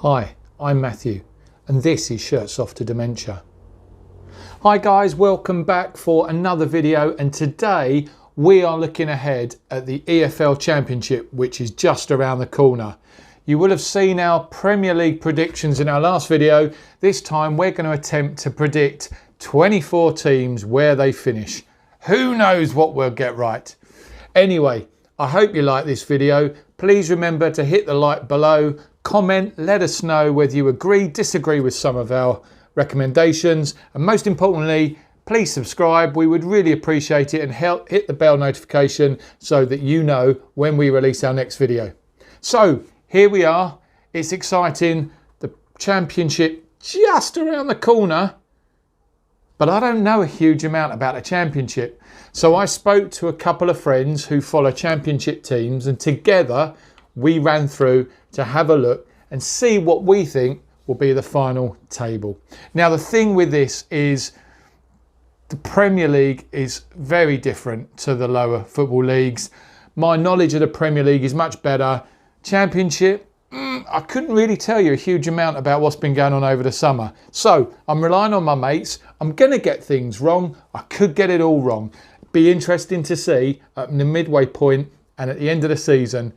Hi, I'm Matthew, and this is Shirts Off to Dementia. Hi guys, welcome back for another video, and today we are looking ahead at the EFL Championship, which is just around the corner. You will have seen our Premier League predictions in our last video. This time we're going to attempt to predict 24 teams where they finish. Who knows what we'll get right? Anyway, I hope you like this video. Please remember to hit the like below, comment, let us know whether you agree, disagree with some of our recommendations, and most importantly, please subscribe. We would really appreciate it, and hit the bell notification so that you know when we release our next video. So here we are. It's exciting. The Championship just around the corner, but I don't know a huge amount about the Championship. So I spoke to a couple of friends who follow Championship teams, and together we ran through to have a look and see what we think will be the final table. Now, the thing with this is the Premier League is very different to the lower football leagues. My knowledge of the Premier League is much better. Championship, I couldn't really tell you a huge amount about what's been going on over the summer. So I'm relying on my mates. I'm going to get things wrong. I could get it all wrong. Be interesting to see at the midway point and at the end of the season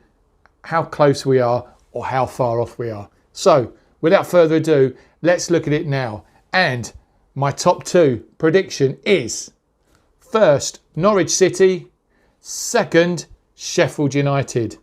how close we are or how far off we are. So without further ado, let's look at it now. And my top two prediction is: first, Norwich City; second, Sheffield United.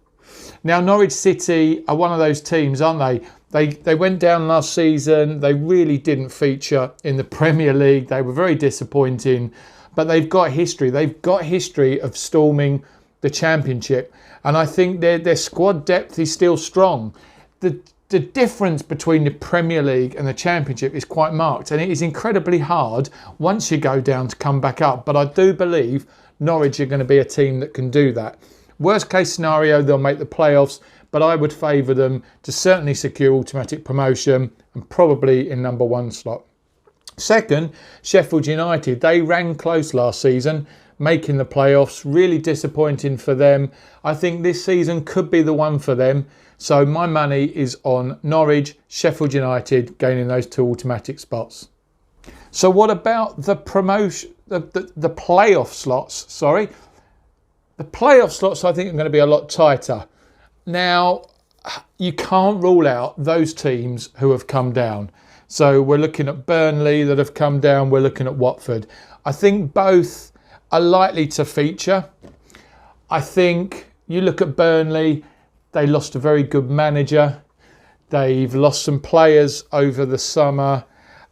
Now, Norwich City are one of those teams, aren't they? They went down last season. They really didn't feature in the Premier League. They were very disappointing, but they've got history. They've got history of storming the Championship, and I think their squad depth is still strong. The difference between the Premier League and the Championship is quite marked, and it is incredibly hard once you go down to come back up. But I do believe Norwich are going to be a team that can do that. Worst case scenario, they'll make the playoffs, but I would favour them to certainly secure automatic promotion and probably in number one slot. Second, Sheffield United. They ran close last season, making the playoffs. Really disappointing for them. I think this season could be the one for them. So my money is on Norwich, Sheffield United gaining those two automatic spots. So what about the promotion, the playoff slots? Sorry. The playoff slots, I think, are going to be a lot tighter. Now, you can't rule out those teams who have come down. So we're looking at Burnley that have come down. We're looking at Watford. I think both are likely to feature. I think you look at Burnley, they lost a very good manager. They've lost some players over the summer.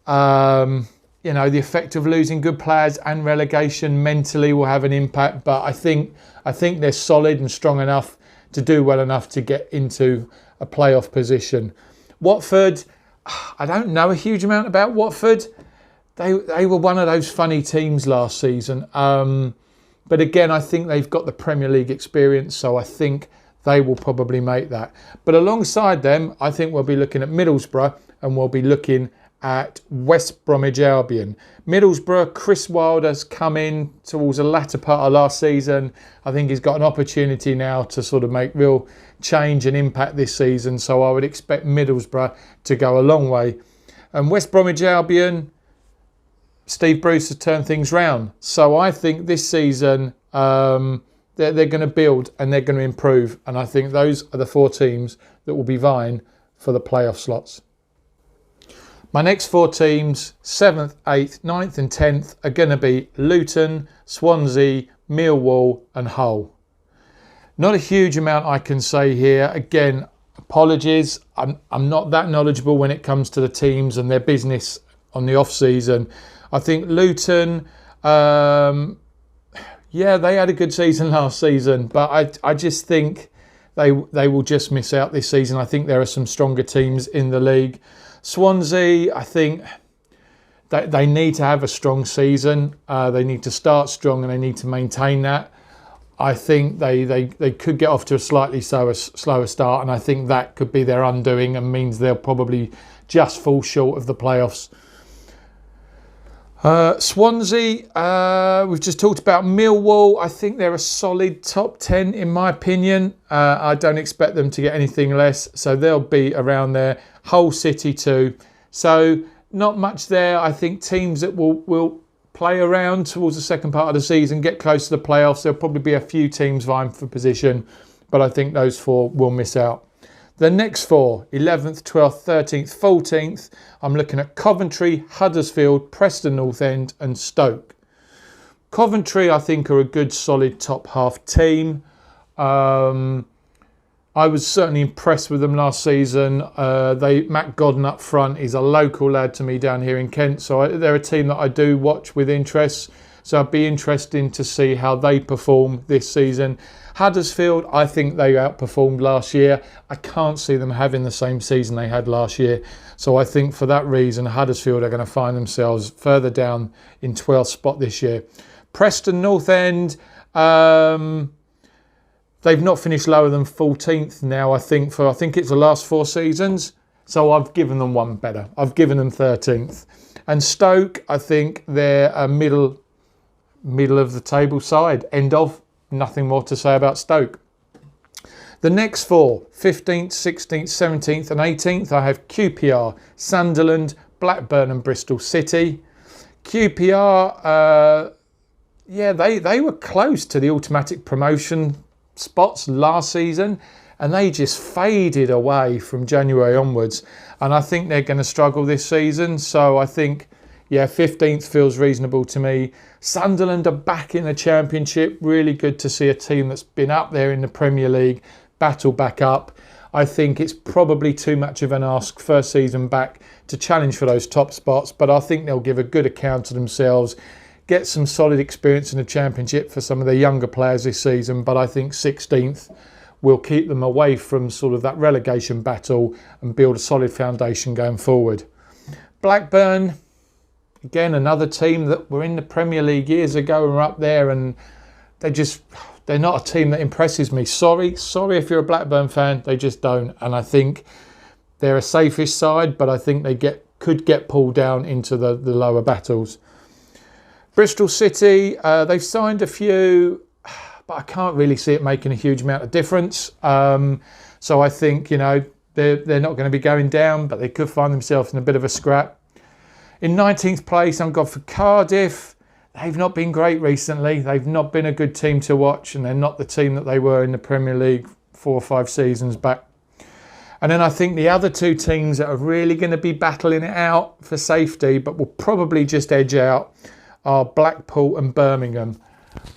You know, the effect of losing good players and relegation mentally will have an impact, but I think they're solid and strong enough to do well enough to get into a playoff position. Watford, I don't know a huge amount about Watford. They were one of those funny teams last season. But again, I think they've got the Premier League experience, so I think they will probably make that. But alongside them, I think we'll be looking at Middlesbrough, and we'll be looking at West Bromwich Albion. Middlesbrough, Chris Wilder's come in towards the latter part of last season. I think he's got an opportunity now to sort of make real change and impact this season. So I would expect Middlesbrough to go a long way. And West Bromwich Albion, Steve Bruce has turned things round. So I think this season they're going to build and they're going to improve. And I think those are the four teams that will be vying for the playoff slots. My next four teams, 7th, 8th, 9th and 10th, are going to be Luton, Swansea, Millwall and Hull. Not a huge amount I can say here. Again, apologies. I'm not that knowledgeable when it comes to the teams and their business on the off-season. I think Luton, yeah, they had a good season last season, but I just think they will just miss out this season. I think there are some stronger teams in the league. Swansea, I think they need to have a strong season. They need to start strong and they need to maintain that. I think they could get off to a slightly slower start, and I think that could be their undoing and means they'll probably just fall short of the playoffs. Swansea, we've just talked about Millwall. I think they're a solid top 10 in my opinion. I don't expect them to get anything less, so they'll be around there. Hull City too. So not much there. I think teams that will play around towards the second part of the season, get close to the playoffs. There'll probably be a few teams vying for position, but I think those four will miss out. The next four, 11th, 12th, 13th, 14th, I'm looking at Coventry, Huddersfield, Preston North End and Stoke. Coventry, I think, are a good, solid top half team. I was certainly impressed with them last season. Matt Godden up front is a local lad to me down here in Kent, so they're a team that I do watch with interest. So I'd be interested to see how they perform this season. Huddersfield, I think they outperformed last year. I can't see them having the same season they had last year. So I think for that reason, Huddersfield are going to find themselves further down in 12th spot this year. Preston North End, they've not finished lower than 14th now, I think it's the last 4 seasons. So I've given them one better. I've given them 13th. And Stoke, I think they're a middle of the table side. End of. Nothing more to say about Stoke. The next four, 15th, 16th, 17th and 18th, I have QPR, Sunderland, Blackburn and Bristol City. QPR, they were close to the automatic promotion spots last season and they just faded away from January onwards. And I think they're going to struggle this season. So I think, 15th feels reasonable to me. Sunderland are back in the Championship. Really good to see a team that's been up there in the Premier League battle back up. I think it's probably too much of an ask first season back to challenge for those top spots, but I think they'll give a good account of themselves, get some solid experience in the Championship for some of their younger players this season, but I think 16th will keep them away from sort of that relegation battle and build a solid foundation going forward. Blackburn, again, another team that were in the Premier League years ago and were up there, and they're not a team that impresses me. Sorry if you're a Blackburn fan, they just don't. And I think they're a safe-ish side, but I think they could get pulled down into the lower battles. Bristol City, they've signed a few, but I can't really see it making a huge amount of difference. So I think, they're not going to be going down, but they could find themselves in a bit of a scrap. In 19th place, I've gone for Cardiff. They've not been great recently. They've not been a good team to watch, and they're not the team that they were in the Premier League 4 or 5 seasons back. And then I think the other 2 teams that are really going to be battling it out for safety, but will probably just edge out, are Blackpool and Birmingham.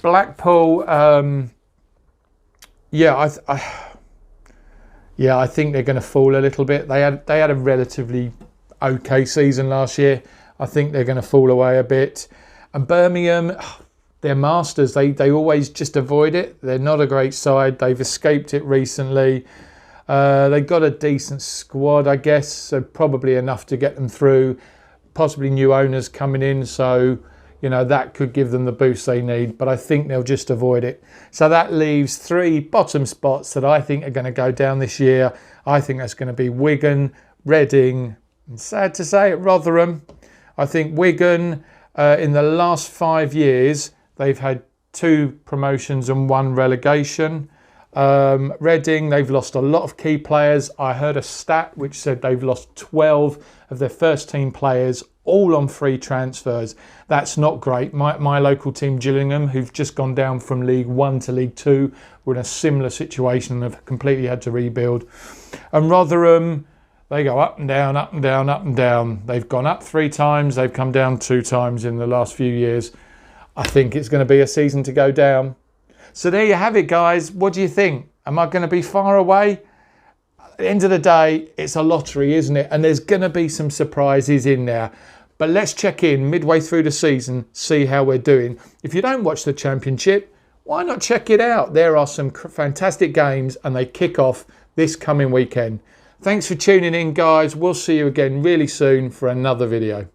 Blackpool, I think they're going to fall a little bit. They had a relatively okay season last year. I think they're going to fall away a bit. And Birmingham, they're masters. They always just avoid it. They're not a great side. They've escaped it recently. They've got a decent squad, I guess, so probably enough to get them through. Possibly new owners coming in, so that could give them the boost they need, but I think they'll just avoid it. So that leaves 3 bottom spots that I think are going to go down this year. I think that's going to be Wigan, Reading, and sad to say, Rotherham. I think Wigan, in the last 5 years, they've had 2 promotions and 1 relegation. Reading, they've lost a lot of key players. I heard a stat which said they've lost 12 of their first team players, all on free transfers. That's not great. My local team, Gillingham, who've just gone down from League 1 to League 2, were in a similar situation and have completely had to rebuild. And Rotherham, they go up and down, up and down, up and down. They've gone up 3 times. They've come down 2 times in the last few years. I think it's going to be a season to go down. So there you have it, guys. What do you think? Am I going to be far away? At the end of the day, it's a lottery, isn't it? And there's going to be some surprises in there. But let's check in midway through the season, see how we're doing. If you don't watch the Championship, why not check it out? There are some fantastic games and they kick off this coming weekend. Thanks for tuning in, guys. We'll see you again really soon for another video.